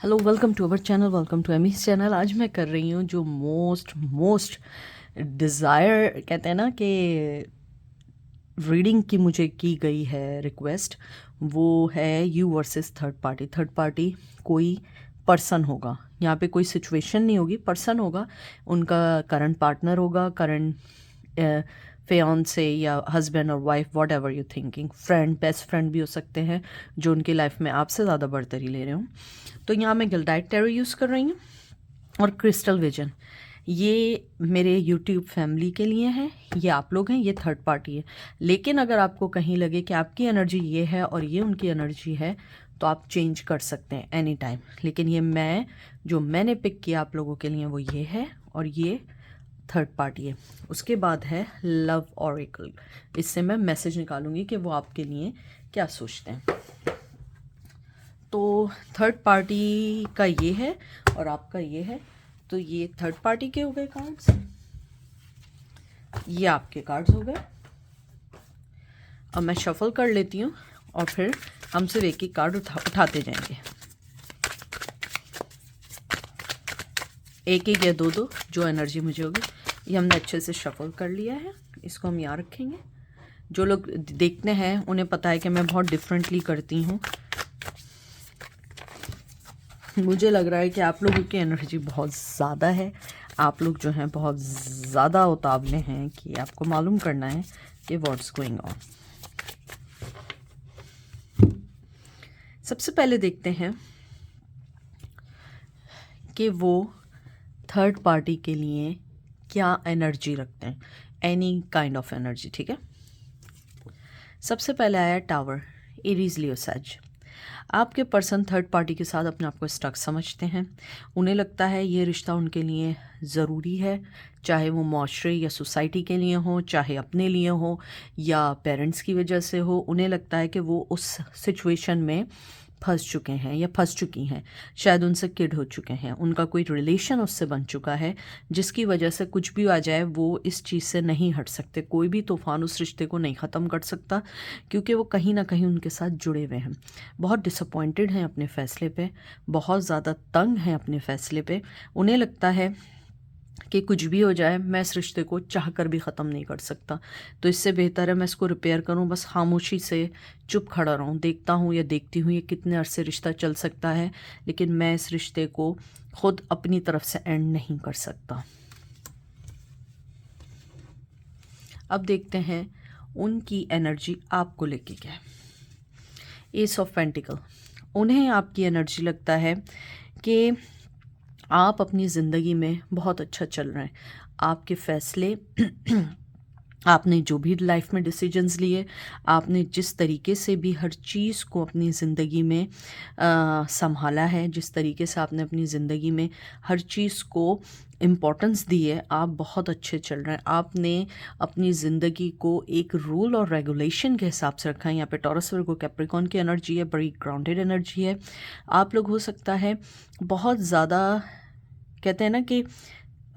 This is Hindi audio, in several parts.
Hello, welcome to our channel, welcome to Amy's channel. आज मैं कर रही हूँ जो मोस्ट डिज़ायर कहते हैं ना कि रीडिंग की मुझे की गई है रिक्वेस्ट, वो है you versus third party. Third party कोई पर्सन होगा, यहाँ पे कोई सिचुएशन नहीं होगी, पर्सन होगा। उनका करंट पार्टनर होगा, करंट फियांसे या हस्बैंड और wife, what ever you thinking, friend, best friend भी हो सकते हैं जो उनकी लाइफ में आपसे ज़्यादा बढ़तरी ले रहे हों। तो यहाँ मैं गिल्डाइट टैरो यूज़ कर रही हूँ और क्रिस्टल विजन। ये मेरे यूट्यूब फैमिली के लिए है, ये आप लोग हैं, ये थर्ड पार्टी है। लेकिन अगर आपको कहीं लगे कि आपकी एनर्जी ये है और ये उनकी एनर्जी है, तो आप चेंज कर सकते हैं एनी टाइम। लेकिन ये मैंने पिक किया आप लोगों के लिए वो ये है और ये थर्ड पार्टी है। उसके बाद है लव ऑरेकल। इससे मैं मैसेज निकालूंगी कि वो आपके लिए क्या सोचते हैं। तो थर्ड पार्टी का ये है और आपका ये है। तो ये थर्ड पार्टी के हो गए कार्ड्स, ये आपके कार्ड्स हो गए। अब मैं शफल कर लेती हूँ और फिर हम सिर्फ एक एक कार्ड उठाते जाएंगे, एक एक या दो दो, जो एनर्जी मुझे होगी। ये हमने अच्छे से शफल कर लिया है, इसको हम यहाँ रखेंगे। जो लोग देखते हैं उन्हें पता है कि मैं बहुत डिफरेंटली करती हूँ। मुझे लग रहा है कि आप लोगों की एनर्जी बहुत ज़्यादा है, आप लोग जो हैं बहुत ज़्यादा उतावले हैं कि आपको मालूम करना है कि व्हाट्स गोइंग ऑन। सबसे पहले देखते हैं कि वो थर्ड पार्टी के लिए क्या एनर्जी रखते हैं, एनी काइंड ऑफ एनर्जी। ठीक है, सबसे पहले आया टावर, एरीज लियो सैज। आपके पर्सन थर्ड पार्टी के साथ अपने आप को स्टक समझते हैं। उन्हें लगता है ये रिश्ता उनके लिए ज़रूरी है, चाहे वो माशरे या सोसाइटी के लिए हो, चाहे अपने लिए हो या पेरेंट्स की वजह से हो। उन्हें लगता है कि वो उस सिचुएशन में फंस चुके हैं या फंस चुकी हैं, शायद उनसे किड हो चुके हैं, उनका कोई रिलेशन उससे बन चुका है जिसकी वजह से कुछ भी आ जाए वो इस चीज़ से नहीं हट सकते। कोई भी तूफान उस रिश्ते को नहीं ख़त्म कर सकता, क्योंकि वो कहीं ना कहीं उनके साथ जुड़े हुए हैं। बहुत डिसअपॉइंटेड हैं अपने फ़ैसले पे, बहुत ज़्यादा तंग हैं अपने फ़ैसले पे। उन्हें लगता है कि कुछ भी हो जाए मैं इस रिश्ते को चाह कर भी ख़त्म नहीं कर सकता, तो इससे बेहतर है मैं इसको रिपेयर करूं, बस खामोशी से चुप खड़ा रहूं, देखता हूं या देखती हूं ये कितने अरसे रिश्ता चल सकता है, लेकिन मैं इस रिश्ते को खुद अपनी तरफ से एंड नहीं कर सकता। अब देखते हैं उनकी एनर्जी आपको लेके क्या है। एस ऑफ पेंटिकल, उन्हें आपकी एनर्जी लगता है कि आप अपनी ज़िंदगी में बहुत अच्छा चल रहे हैं। आपके फ़ैसले आपने जो भी लाइफ में डिसीजंस लिए, आपने जिस तरीके से भी हर चीज़ को अपनी ज़िंदगी में संभाला है, जिस तरीके से आपने अपनी ज़िंदगी में हर चीज़ को इम्पोर्टेंस दी है, आप बहुत अच्छे चल रहे हैं। आपने अपनी ज़िंदगी को एक रूल और रेगुलेशन के हिसाब से रखा है। यहाँ पे टॉरस वर्गो कैप्रिकॉर्न की एनर्जी है, बड़ी ग्राउंडेड एनर्जी है। आप लोग हो सकता है बहुत ज़्यादा कहते हैं ना कि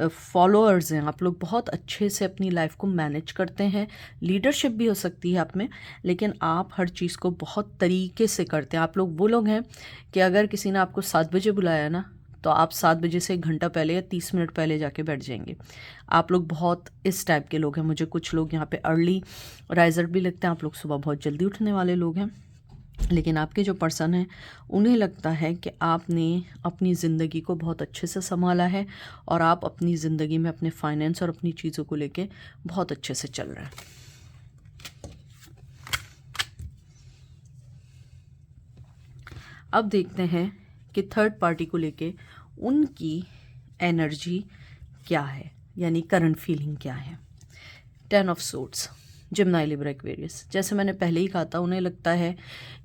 फॉलोअर्स हैं, आप लोग बहुत अच्छे से अपनी लाइफ को मैनेज करते हैं। लीडरशिप भी हो सकती है आप में, लेकिन आप हर चीज़ को बहुत तरीके से करते हैं। आप लोग वो लोग हैं कि अगर किसी ने आपको 7 बजे बुलाया ना, तो आप 7 बजे से 1 घंटा पहले या 30 मिनट पहले जाके बैठ जाएंगे। आप लोग बहुत इस टाइप के लोग हैं। मुझे कुछ लोग यहाँ पे अर्ली राइजर भी लगते हैं, आप लोग सुबह बहुत जल्दी उठने वाले लोग हैं। लेकिन आपके जो पर्सन हैं उन्हें लगता है कि आपने अपनी ज़िंदगी को बहुत अच्छे से संभाला है और आप अपनी ज़िंदगी में अपने फाइनेंस और अपनी चीज़ों को लेके बहुत अच्छे से चल रहे हैं। अब देखते हैं कि थर्ड पार्टी को लेके उनकी एनर्जी क्या है, यानी करंट फीलिंग क्या है। 10 ऑफ सोर्ड्स, जिम्नाई लिब्रा एक्वेरियस। जैसे मैंने पहले ही कहा था, उन्हें लगता है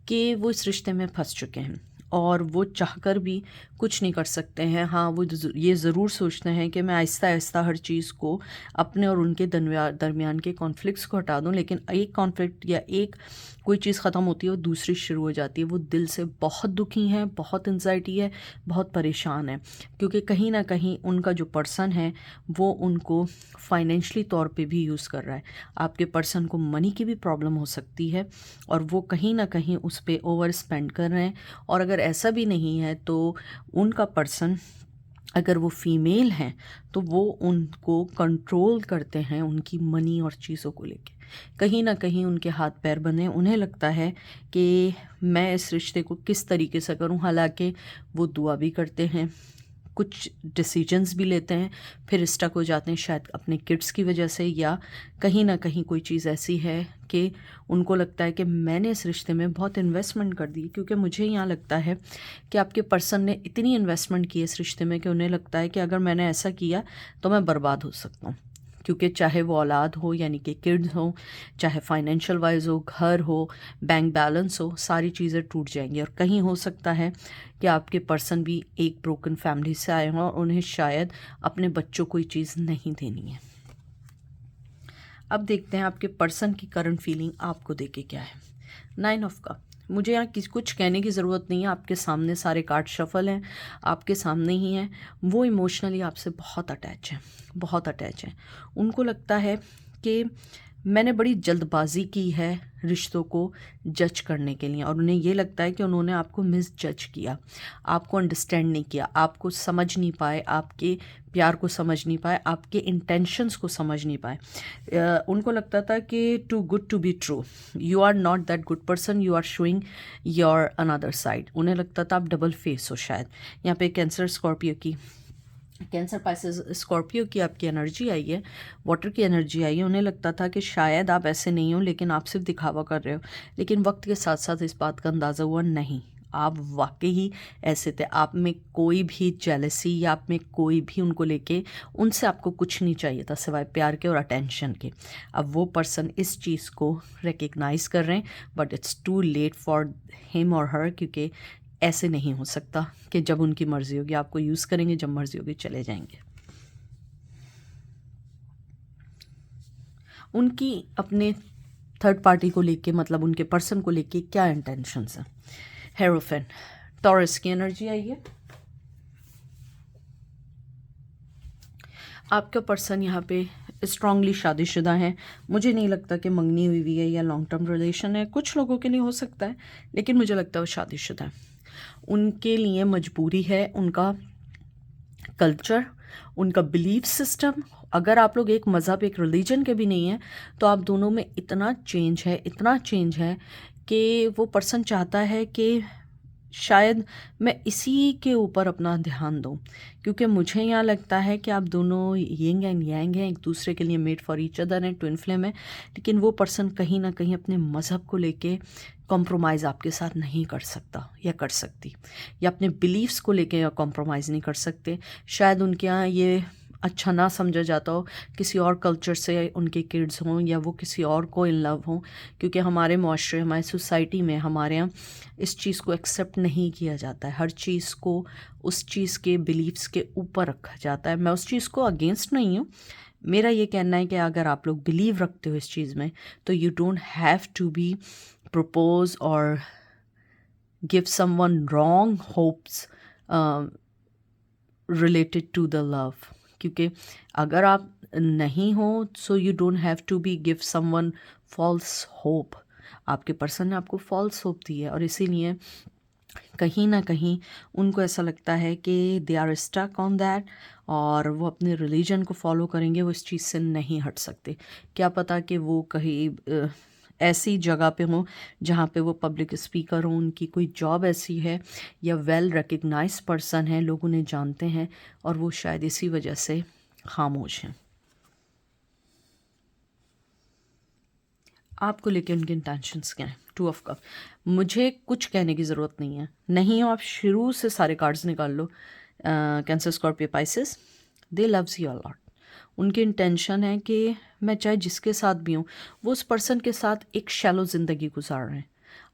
कि वो इस रिश्ते में फंस चुके हैं और वो चाहकर भी कुछ नहीं कर सकते हैं। हाँ, वो ये ज़रूर सोचते हैं कि मैं आहिस्ता आहिस्ता हर चीज़ को अपने और उनके दरमियान के कॉन्फ्लिक्ट्स को हटा दूं, लेकिन एक कॉन्फ्लिक्ट या एक कोई चीज़ ख़त्म होती है वो दूसरी शुरू हो जाती है। वो दिल से बहुत दुखी हैं, बहुत एंजाइटी है, बहुत परेशान है, क्योंकि कहीं ना कहीं उनका जो पर्सन है वो उनको फाइनेंशली तौर पे भी यूज़ कर रहा है। आपके पर्सन को मनी की भी प्रॉब्लम हो सकती है और वो कहीं ना कहीं उस पर ओवर स्पेंड कर रहे हैं। और अगर ऐसा भी नहीं है तो उनका पर्सन, अगर वो फीमेल हैं तो वो उनको कंट्रोल करते हैं उनकी मनी और चीज़ों को लेके। कहीं ना कहीं उनके हाथ पैर बंधे, उन्हें लगता है कि मैं इस रिश्ते को किस तरीके से करूं। हालांकि वो दुआ भी करते हैं, कुछ डिसीजंस भी लेते हैं, फिर स्टक हो जाते हैं शायद अपने किड्स की वजह से, या कहीं ना कहीं कोई चीज़ ऐसी है कि उनको लगता है कि मैंने इस रिश्ते में बहुत इन्वेस्टमेंट कर दी। क्योंकि मुझे यहाँ लगता है कि आपके पर्सन ने इतनी इन्वेस्टमेंट की इस रिश्ते में कि उन्हें लगता है कि अगर मैंने ऐसा किया तो मैं बर्बाद हो सकता हूँ। क्योंकि चाहे वो औलाद हो यानी कि किड्स हो, चाहे फाइनेंशियल वाइज हो, घर हो, बैंक बैलेंस हो, सारी चीज़ें टूट जाएंगी। और कहीं हो सकता है कि आपके पर्सन भी एक ब्रोकन फैमिली से आए हों और उन्हें शायद अपने बच्चों को ये चीज़ नहीं देनी है। अब देखते हैं आपके पर्सन की करंट फीलिंग आपको देके क्या है। 9 ऑफ कप। मुझे यहाँ कुछ कहने की ज़रूरत नहीं है, आपके सामने सारे कार्ड शफल हैं, आपके सामने ही हैं। वो इमोशनली आपसे बहुत अटैच हैं, बहुत अटैच हैं। उनको लगता है कि मैंने बड़ी जल्दबाजी की है रिश्तों को जज करने के लिए, और उन्हें ये लगता है कि उन्होंने आपको मिस जज किया, आपको अंडरस्टैंड नहीं किया, आपको समझ नहीं पाए, आपके प्यार को समझ नहीं पाए, आपके इंटेंशंस को समझ नहीं पाए। उनको लगता था कि too good to be true, you are not that good person, you are showing your another side. उन्हें लगता था आप डबल फेस हो शायद। यहाँ पे कैंसर स्कॉर्पियो की, कैंसर पाइसेस स्कॉर्पियो की आपकी एनर्जी आई है, वाटर की एनर्जी आई है। उन्हें लगता था कि शायद आप ऐसे नहीं हो, लेकिन आप सिर्फ दिखावा कर रहे हो। लेकिन वक्त के साथ साथ इस बात का अंदाज़ा हुआ नहीं, आप वाकई ही ऐसे थे। आप में कोई भी जेलसी या आप में कोई भी उनको लेके, उनसे आपको कुछ नहीं चाहिए था सिवाय प्यार के और अटेंशन के। अब वो पर्सन इस चीज़ को रिकग्नाइज़ कर रहे हैं, but it's too late for him और हर, क्योंकि ऐसे नहीं हो सकता कि जब उनकी मर्ज़ी होगी आपको यूज़ करेंगे, जब मर्ज़ी होगी चले जाएंगे। उनकी अपने थर्ड पार्टी को लेके, मतलब उनके पर्सन को लेके क्या इंटेंशंस हैं। हेरोफेन, टॉरस की एनर्जी आई है। आपका पर्सन यहाँ पे स्ट्रांगली शादीशुदा है। मुझे नहीं लगता कि मंगनी हुई है या लॉन्ग टर्म रिलेशन है, कुछ लोगों के लिए हो सकता है, लेकिन मुझे लगता है वो शादीशुदा है। उनके लिए मजबूरी है उनका कल्चर, उनका बिलीफ सिस्टम। अगर आप लोग एक मज़हब, एक रिलीजन के भी नहीं हैं, तो आप दोनों में इतना चेंज है, इतना चेंज है कि वो पर्सन चाहता है कि शायद मैं इसी के ऊपर अपना ध्यान दूं। क्योंकि मुझे यहाँ लगता है कि आप दोनों यिंग एंड यांग हैं, एक दूसरे के लिए मेड फॉर ईच अदर हैं, ट्विन फ्लेम है। लेकिन वो पर्सन कहीं ना कहीं अपने मज़हब को लेके कॉम्प्रोमाइज़ आपके साथ नहीं कर सकता या कर सकती, या अपने बिलीव्स को लेके कॉम्प्रोमाइज़ नहीं कर सकते। शायद उनके यहाँ ये अच्छा ना समझा जाता हो, किसी और कल्चर से उनके किड्स हों या वो किसी और को इन लव हों, क्योंकि हमारे माशरे, हमारी सोसाइटी में, हमारे यहाँ इस चीज़ को एक्सेप्ट नहीं किया जाता है। हर चीज़ को उस चीज़ के बिलीव्स के ऊपर रखा जाता है। मैं उस चीज़ को अगेंस्ट नहीं हूँ, मेरा ये कहना है कि अगर आप लोग बिलीव रखते हो इस चीज़ में, तो you don't have to be propose और give someone wrong hopes related to the love. क्योंकि अगर आप नहीं हो, so you don't have to be give someone false hope. आपके पर्सन ने आपको फॉल्स होप दी है, और इसीलिए कहीं ना कहीं उनको ऐसा लगता है कि they are stuck on that, और वो अपने रिलीजन को फॉलो करेंगे, वो इस चीज़ से नहीं हट सकते। क्या पता कि वो कहीं ऐसी जगह पे हों जहाँ पे वो पब्लिक स्पीकर हों, उनकी कोई जॉब ऐसी है, या वेल रिकग्नाइज पर्सन है, लोग उन्हें जानते हैं, और वो शायद इसी वजह से खामोश हैं। आपको लेके उनके इंटेंशंस क्या हैं। 2 ऑफ कप। मुझे कुछ कहने की ज़रूरत नहीं है, नहीं हो आप शुरू से सारे कार्ड्स निकाल लो। Cancer, Scorpio, Pisces, they loves you a lot. उनकी इंटेंशन है कि मैं चाहे जिसके साथ भी हूँ, वो उस पर्सन के साथ एक शैलो ज़िंदगी गुजार रहे हैं।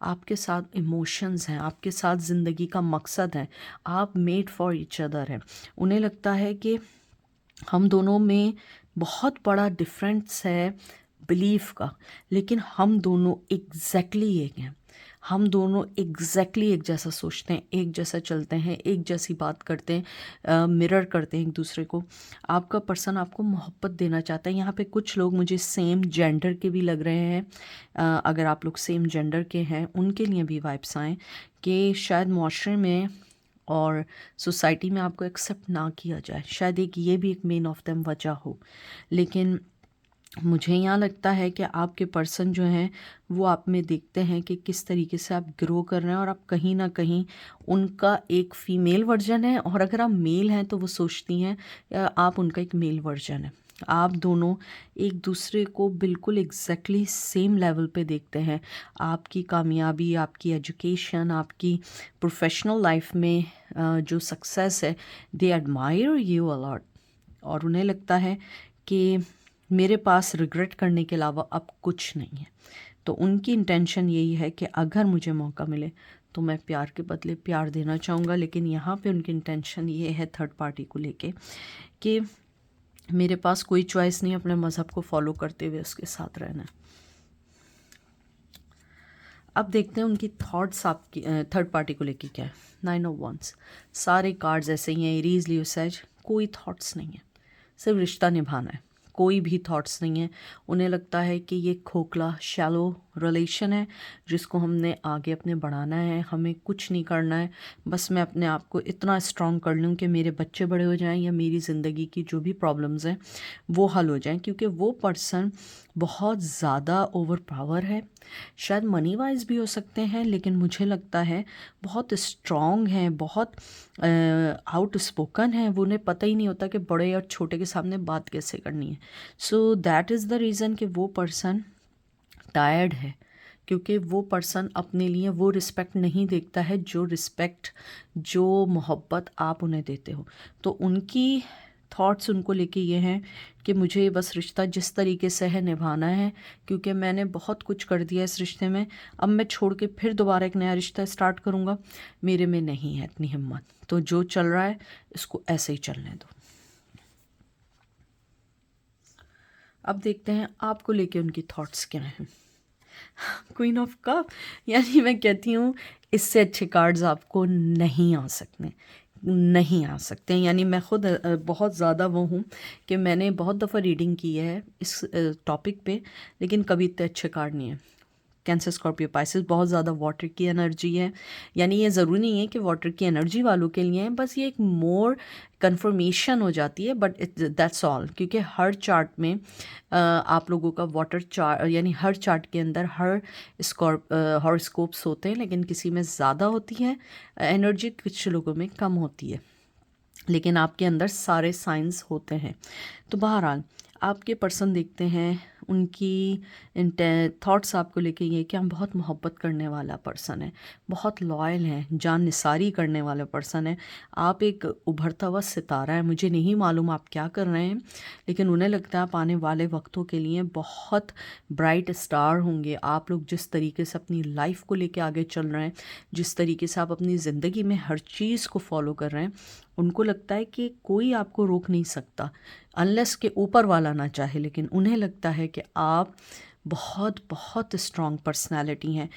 आपके साथ इमोशंस हैं, आपके साथ ज़िंदगी का मकसद है, आप मेड फॉर ईच अदर हैं। उन्हें लगता है कि हम दोनों में बहुत बड़ा डिफरेंस है, बिलीफ का, लेकिन हम दोनों एग्जैक्टली एक हैं। हम दोनों एग्जैक्टली एक जैसा सोचते हैं, एक जैसा चलते हैं, एक जैसी बात करते हैं, मिरर करते हैं एक दूसरे को। आपका पर्सन आपको मोहब्बत देना चाहता है। यहाँ पे कुछ लोग मुझे सेम जेंडर के भी लग रहे हैं। अगर आप लोग सेम जेंडर के हैं उनके लिए भी वाइब्स आएँ कि शायद माशरे में और सोसाइटी में आपको एक्सेप्ट ना किया जाए। शायद ये भी एक मेन ऑफ देम वजह हो। लेकिन मुझे यहाँ लगता है कि आपके पर्सन जो हैं वो आप में देखते हैं कि किस तरीके से आप ग्रो कर रहे हैं, और आप कहीं ना कहीं उनका एक फ़ीमेल वर्जन है, और अगर आप मेल हैं तो वो सोचती हैं आप उनका एक मेल वर्जन है। आप दोनों एक दूसरे को बिल्कुल एग्जैक्टली सेम लेवल पे देखते हैं। आपकी कामयाबी, आपकी एजुकेशन, आपकी प्रोफेशनल लाइफ में जो सक्सेस है, दे एडमायर यू अलॉट। और उन्हें लगता है कि मेरे पास रिग्रेट करने के अलावा अब कुछ नहीं है। तो उनकी इंटेंशन यही है कि अगर मुझे मौका मिले तो मैं प्यार के बदले प्यार देना चाहूँगा। लेकिन यहाँ पे उनकी इंटेंशन ये है थर्ड पार्टी को लेके कि मेरे पास कोई चॉइस नहीं, अपने मज़हब को फॉलो करते हुए उसके साथ रहना है। अब देखते हैं उनकी थॉट्स आपकी थर्ड पार्टी को लेके क्या है। 9 ऑफ वंस, सारे कार्ड्स ऐसे ही हैं। एरीज, लियो, सेज, कोई थॉट्स नहीं है, सिर्फ रिश्ता निभाना है, कोई भी थॉट्स नहीं है। उन्हें लगता है कि ये खोखला शैलो रिलेशन है जिसको हमने आगे अपने बढ़ाना है, हमें कुछ नहीं करना है, बस मैं अपने आप को इतना स्ट्रॉन्ग कर लूँ कि मेरे बच्चे बड़े हो जाएं या मेरी ज़िंदगी की जो भी प्रॉब्लम्स हैं वो हल हो जाएं। क्योंकि वो पर्सन बहुत ज़्यादा ओवर पावर है। शायद मनी वाइज भी हो सकते हैं, लेकिन मुझे लगता है बहुत स्ट्रॉन्ग हैं, बहुत आउट स्पोकन है। वो उन्हें पता ही नहीं होता कि बड़े और छोटे के सामने बात कैसे करनी है। So that is the reason कि वो पर्सन टायर्ड है, क्योंकि वो पर्सन अपने लिए वो रिस्पेक्ट नहीं देखता है जो रिस्पेक्ट, जो मोहब्बत आप उन्हें देते हो। तो उनकी थॉट्स उनको लेके ये हैं कि मुझे बस रिश्ता जिस तरीके से है निभाना है, क्योंकि मैंने बहुत कुछ कर दिया इस रिश्ते में। अब मैं छोड़ के फिर दोबारा एक नया रिश्ता स्टार्ट करूँगा, मेरे में नहीं है इतनी हिम्मत। तो जो चल रहा है इसको ऐसे ही चलने दो। अब देखते हैं आपको लेके उनकी थॉट्स क्या हैं। क्वीन ऑफ कप, यानी मैं कहती हूँ इससे अच्छे कार्ड्स आपको नहीं आ सकते, नहीं आ सकते। यानी मैं खुद बहुत ज़्यादा वो हूँ कि मैंने बहुत दफ़ा रीडिंग की है इस टॉपिक पे, लेकिन कभी इतने अच्छे कार्ड नहीं है। कैंसर, स्कॉर्पियो, पाइसेस, बहुत ज़्यादा वाटर की एनर्जी है। यानी ये ज़रूरी नहीं है कि वाटर की एनर्जी वालों के लिए है, बस ये एक मोर कंफर्मेशन हो जाती है, बट दैट्स ऑल। क्योंकि हर चार्ट में आप लोगों का वाटर चार्ट, यानी हर चार्ट के अंदर हर हॉरोस्कोप्स होते हैं, लेकिन किसी में ज़्यादा होती है एनर्जी, कुछ लोगों में कम होती है, लेकिन आपके अंदर सारे साइंस होते हैं। तो बहरहाल आपके पर्सन देखते हैं उनकी थॉट्स आपको लेके ये कि हम बहुत मोहब्बत करने वाला पर्सन है, बहुत लॉयल हैं, जान निसारी करने वाला पर्सन है। आप एक उभरता हुआ सितारा है। मुझे नहीं मालूम आप क्या कर रहे हैं, लेकिन उन्हें लगता है आप आने वाले वक्तों के लिए बहुत ब्राइट स्टार होंगे। आप लोग जिस तरीके से अपनी लाइफ को लेके आगे चल रहे हैं, जिस तरीके से आप अपनी ज़िंदगी में हर चीज़ को फॉलो कर रहे हैं, उनको लगता है कि कोई आपको रोक नहीं सकता अनलेस के ऊपर वाला ना चाहे। लेकिन उन्हें लगता है कि आप बहुत बहुत स्ट्रॉन्ग पर्सनालिटी हैं।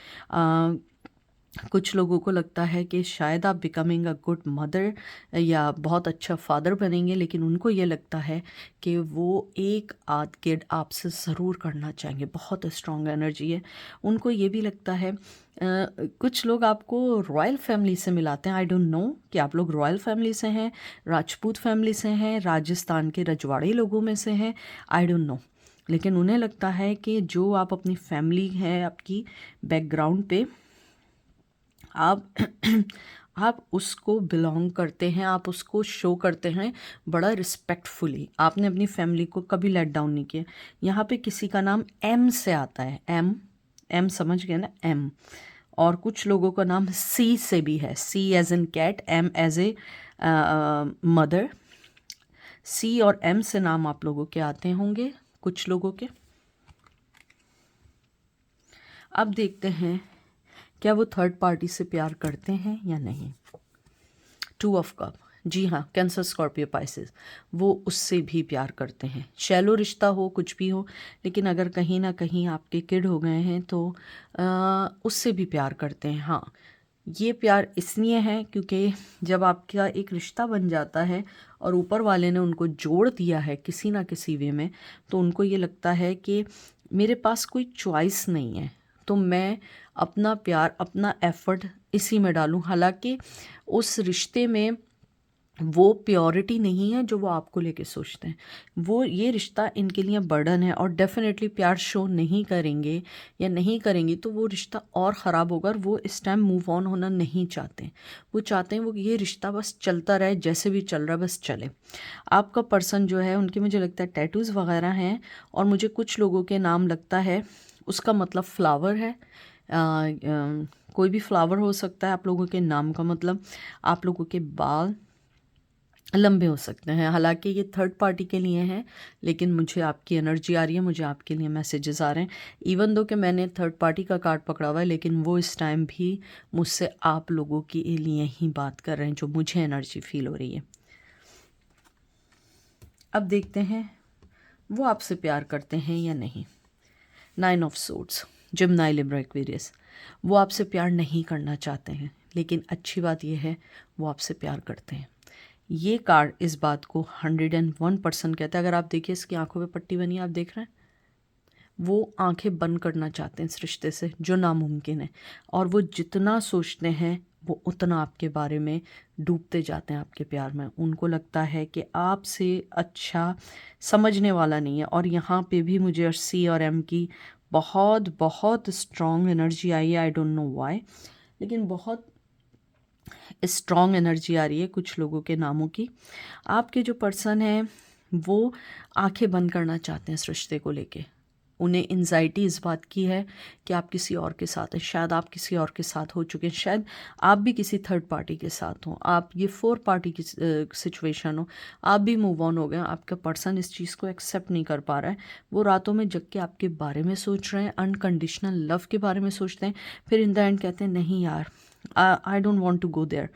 कुछ लोगों को लगता है कि शायद आप बिकमिंग अ गुड मदर या बहुत अच्छा फादर बनेंगे, लेकिन उनको ये लगता है कि वो एक आध किड आपसे ज़रूर करना चाहेंगे। बहुत स्ट्रॉन्ग एनर्जी है। उनको ये भी लगता है कुछ लोग आपको रॉयल फैमिली से मिलाते हैं। आई डोंट नो कि आप लोग रॉयल फैमिली से हैं, राजपूत फैमिली से हैं, राजस्थान के रजवाड़ी लोगों में से हैं, आई डोंट नो। लेकिन उन्हें लगता है कि जो आप अपनी फैमिली है, आपकी बैकग्राउंड पे आप आप उसको बिलोंग करते हैं, आप उसको शो करते हैं बड़ा रिस्पेक्टफुली। आपने अपनी फैमिली को कभी लेट डाउन नहीं किया। यहाँ पे किसी का नाम एम से आता है, एम, एम समझ गए ना, एम। और कुछ लोगों का नाम सी से भी है, C as in cat, M as a mother. C और एम से नाम आप लोगों के आते होंगे कुछ लोगों के। अब देखते हैं क्या वो थर्ड पार्टी से प्यार करते हैं या नहीं। 2 ऑफ कप, जी हाँ, कैंसर, स्कॉर्पियो, पाइसेस, वो उससे भी प्यार करते हैं। शैलो रिश्ता हो, कुछ भी हो, लेकिन अगर कहीं ना कहीं आपके किड हो गए हैं तो उससे भी प्यार करते हैं। हाँ, ये प्यार इसलिए है क्योंकि जब आपका एक रिश्ता बन जाता है और ऊपर वाले ने उनको जोड़ दिया है किसी ना किसी वे में, तो उनको ये लगता है कि मेरे पास कोई चॉइस नहीं है, तो मैं अपना प्यार, अपना एफर्ट इसी में डालूं। हालांकि उस रिश्ते में वो प्योरिटी नहीं है जो वो आपको लेके सोचते हैं, वो ये रिश्ता इनके लिए बर्डन है और डेफिनेटली प्यार शो नहीं करेंगे या नहीं करेंगी तो वो रिश्ता और ख़राब होगा और वो इस टाइम मूव ऑन होना नहीं चाहते। वो चाहते हैं वो ये रिश्ता बस चलता रहे, जैसे भी चल रहा है बस चले। आपका पर्सन जो है उनके मुझे लगता है टैटूज़ वगैरह हैं और मुझे कुछ लोगों के नाम लगता है उसका मतलब फ्लावर है। कोई भी फ्लावर हो सकता है आप लोगों के नाम का मतलब। आप लोगों के बाल लंबे हो सकते हैं। हालांकि ये थर्ड पार्टी के लिए हैं, लेकिन मुझे आपकी एनर्जी आ रही है, मुझे आपके लिए मैसेजेस आ रहे हैं। इवन दो कि मैंने थर्ड पार्टी का कार्ड पकड़ा हुआ है, लेकिन वो इस टाइम भी मुझसे आप लोगों के लिए ही बात कर रहे हैं, जो मुझे एनर्जी फील हो रही है। अब देखते हैं वो आपसे प्यार करते हैं या नहीं। 9 ऑफ सोर्ड्स, जिम्नाई, लिब्रा, एक्वेरियस। वो आपसे प्यार नहीं करना चाहते हैं, लेकिन अच्छी बात यह है वो आपसे प्यार करते हैं। ये कार्ड इस बात को 101% कहता है। अगर आप देखिए इसकी आंखों पे पट्टी बनी है, आप देख रहे हैं, वो आंखें बंद करना चाहते हैं इस रिश्ते से, जो नामुमकिन है। और वो जितना सोचते हैं वो उतना आपके बारे में डूबते जाते हैं आपके प्यार में। उनको लगता है कि आपसे अच्छा समझने वाला नहीं है। और यहाँ पे भी मुझे सी और एम की बहुत बहुत स्ट्रॉन्ग एनर्जी आई है। आई डोंट नो व्हाई, लेकिन बहुत स्ट्रॉन्ग एनर्जी आ रही है कुछ लोगों के नामों की। आपके जो पर्सन है वो आंखें बंद करना चाहते हैं इस रिश्ते को लेके। उन्हें एंजाइटी इस बात की है कि आप किसी और के साथ हैं, शायद आप किसी और के साथ हो चुके हैं, शायद आप भी किसी थर्ड पार्टी के साथ हों, आप ये फोर पार्टी की सिचुएशन हो, आप भी मूव ऑन हो गए। आपका पर्सन इस चीज़ को एक्सेप्ट नहीं कर पा रहा है। वो रातों में जग के आपके बारे में सोच रहे हैं, अनकंडीशनल लव के बारे में सोचते हैं, फिर इन द एंड कहते हैं नहीं यार, I don't want to go there.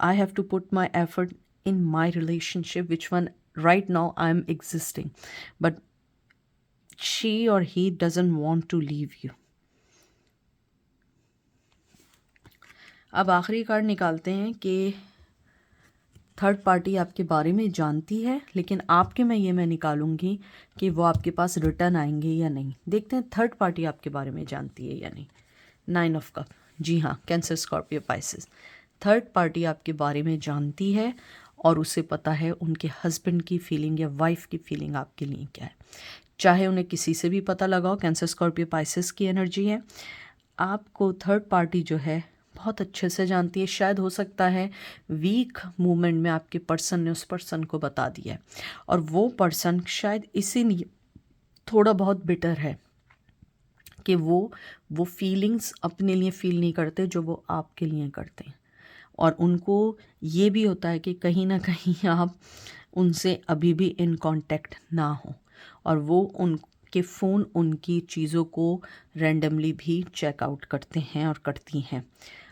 I have to put my effort in my relationship, which one right now I'm existing. But she or he doesn't want to leave you. अब आखिरी कार्ड निकालते हैं कि थर्ड पार्टी आपके बारे में जानती है, लेकिन आपके में ये मैं निकालूंगी कि वो आपके पास रिटर्न आएंगे या नहीं। देखते हैं थर्ड पार्टी आपके बारे में जानती है या नहीं। 9 ऑफ कप, जी हाँ, cancer, Scorpio, Pisces. Third party आपके बारे में जानती है और उसे पता है उनके हस्बैंड की फीलिंग या वाइफ की फीलिंग आपके लिए क्या है। चाहे उन्हें किसी से भी पता लगाओ, कैंसर, स्कॉर्पियो, पाइसेस की एनर्जी है। आपको थर्ड पार्टी जो है बहुत अच्छे से जानती है। शायद हो सकता है वीक मोमेंट में आपके पर्सन ने उस पर्सन को बता दिया है और वो पर्सन शायद इसीलिए थोड़ा बहुत बिटर है कि वो फीलिंग्स अपने लिए फील नहीं करते जो वो आपके लिए करते हैं। और उनको ये भी होता है कि कहीं ना कहीं आप उनसे अभी भी इन कांटेक्ट ना हो और वो उनके फ़ोन, उनकी चीज़ों को रैंडमली भी चेकआउट करते हैं और करती हैं।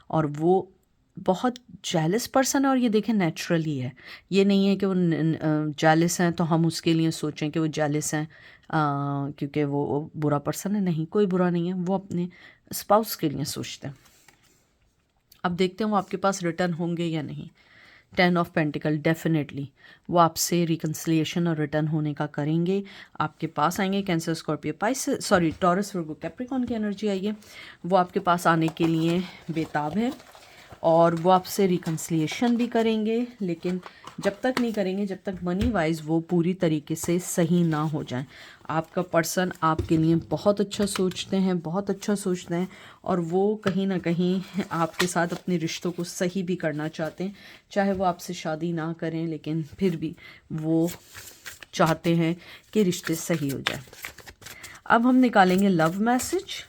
और वो बहुत जेलस पर्सन है और ये देखें नेचुरली है। ये नहीं है कि वो जेलस हैं तो हम उसके लिए सोचें कि वो जेलस हैं क्योंकि वो बुरा पर्सन है। नहीं, कोई बुरा नहीं है, वो अपने स्पाउस के लिए सोचते हैं। अब देखते हैं वो आपके पास रिटर्न होंगे या नहीं। 10 ऑफ पेंटिकल, डेफिनेटली वो आपसे रिकन्सिलिएशन और रिटर्न होने का करेंगे, आपके पास आएंगे। Cancer, Scorpio, Pisces, sorry Taurus, Virgo, Capricorn की एनर्जी आई है। वो आपके पास आने के लिए बेताब है और वो आपसे रिकन्सिलिएशन भी करेंगे, लेकिन जब तक नहीं करेंगे जब तक मनी वाइज वो पूरी तरीके से सही ना हो जाए। आपका पर्सन आपके लिए बहुत अच्छा सोचते हैं, बहुत अच्छा सोचते हैं और वो कहीं ना कहीं आपके साथ अपने रिश्तों को सही भी करना चाहते हैं। चाहे वो आपसे शादी ना करें, लेकिन फिर भी वो चाहते हैं कि रिश्ते सही हो जाए। अब हम निकालेंगे लव मैसेज।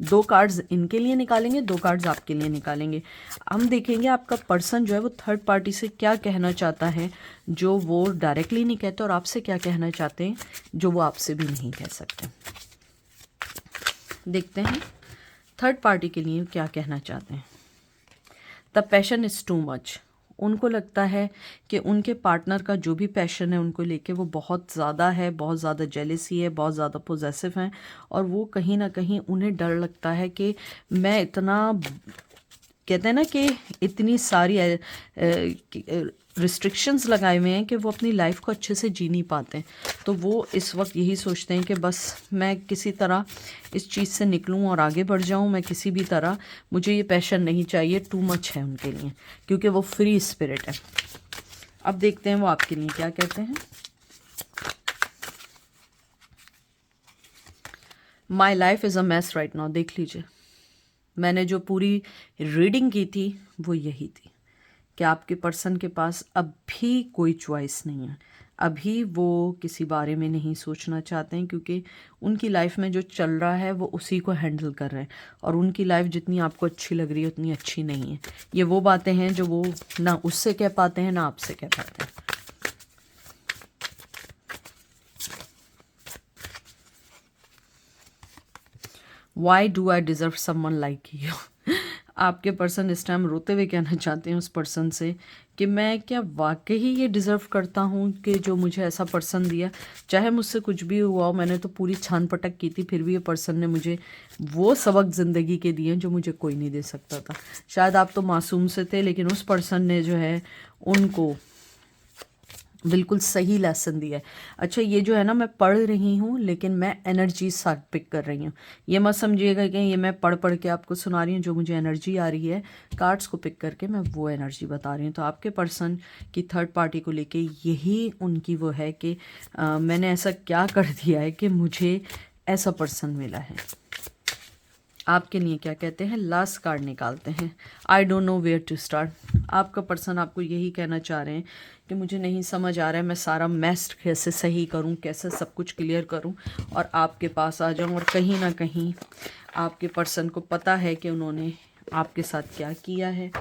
2 कार्ड्स इनके लिए निकालेंगे, 2 कार्ड्स आपके लिए निकालेंगे। हम देखेंगे आपका पर्सन जो है वो थर्ड पार्टी से क्या कहना चाहता है जो वो डायरेक्टली नहीं कहते, और आपसे क्या कहना चाहते हैं जो वो आपसे भी नहीं कह सकते। देखते हैं थर्ड पार्टी के लिए क्या कहना चाहते हैं। The passion is too much. उनको लगता है कि उनके पार्टनर का जो भी पैशन है उनको लेके वो बहुत ज़्यादा है, बहुत ज़्यादा जेलेसी है, बहुत ज़्यादा पोजेसिव हैं, और वो कहीं ना कहीं उन्हें डर लगता है कि मैं इतना, कहते हैं ना कि इतनी सारी रिस्ट्रिक्शंस लगाए हुए हैं कि वो अपनी लाइफ को अच्छे से जी नहीं पाते हैं। तो वो इस वक्त यही सोचते हैं कि बस मैं किसी तरह इस चीज़ से निकलूं और आगे बढ़ जाऊं, मैं किसी भी तरह, मुझे ये पैशन नहीं चाहिए, टू मच है उनके लिए, क्योंकि वो फ्री स्पिरिट है। अब देखते हैं वो आपके लिए क्या कहते हैं। My life is a mess right now. देख लीजिए, मैंने जो पूरी रीडिंग की थी वो यही थी कि आपके पर्सन के पास अभी कोई चॉइस नहीं है। अभी वो किसी बारे में नहीं सोचना चाहते हैं, क्योंकि उनकी लाइफ में जो चल रहा है वो उसी को हैंडल कर रहे हैं, और उनकी लाइफ जितनी आपको अच्छी लग रही है उतनी अच्छी नहीं है। ये वो बातें हैं जो वो ना उससे कह पाते हैं ना आपसे कह पाते हैं। Why do I deserve someone like you. आपके पर्सन इस टाइम रोते हुए कहना चाहते हैं उस पर्सन से कि मैं क्या वाकई ये डिज़र्व करता हूँ कि जो मुझे ऐसा पर्सन दिया, चाहे मुझसे कुछ भी हुआ हो, मैंने तो पूरी छान पटक की थी, फिर भी ये पर्सन ने मुझे वो सबक ज़िंदगी के दिए जो मुझे कोई नहीं दे सकता था। शायद आप तो मासूम से थे, लेकिन उस पर्सन ने जो है उनको बिल्कुल सही लेसन दिया है। अच्छा, ये जो है ना, मैं पढ़ रही हूँ लेकिन मैं एनर्जी साथ पिक कर रही हूँ। ये मत समझिएगा कि ये मैं पढ़ पढ़ के आपको सुना रही हूँ, जो मुझे एनर्जी आ रही है कार्ड्स को पिक करके मैं वो एनर्जी बता रही हूँ। तो आपके पर्सन की थर्ड पार्टी को लेके यही उनकी वो है कि मैंने ऐसा क्या कर दिया है कि मुझे ऐसा पर्सन मिला है। आपके लिए क्या कहते हैं, लास्ट कार्ड निकालते हैं। I don't know where to start. आपका पर्सन आपको यही कहना चाह रहे हैं कि मुझे नहीं समझ आ रहा है मैं सारा मैस कैसे सही करूं, कैसे सब कुछ क्लियर करूं और आपके पास आ जाऊं। और कहीं ना कहीं आपके पर्सन को पता है कि उन्होंने आपके साथ क्या किया है,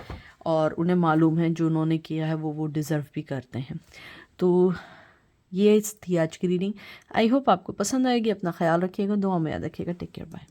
और उन्हें मालूम है जो उन्होंने किया है वो डिज़र्व भी करते हैं। तो ये थी आज की रीडिंग। आई होप आपको पसंद आएगी। अपना ख्याल रखिएगा, दुआ में याद रखिएगा। Take care, bye.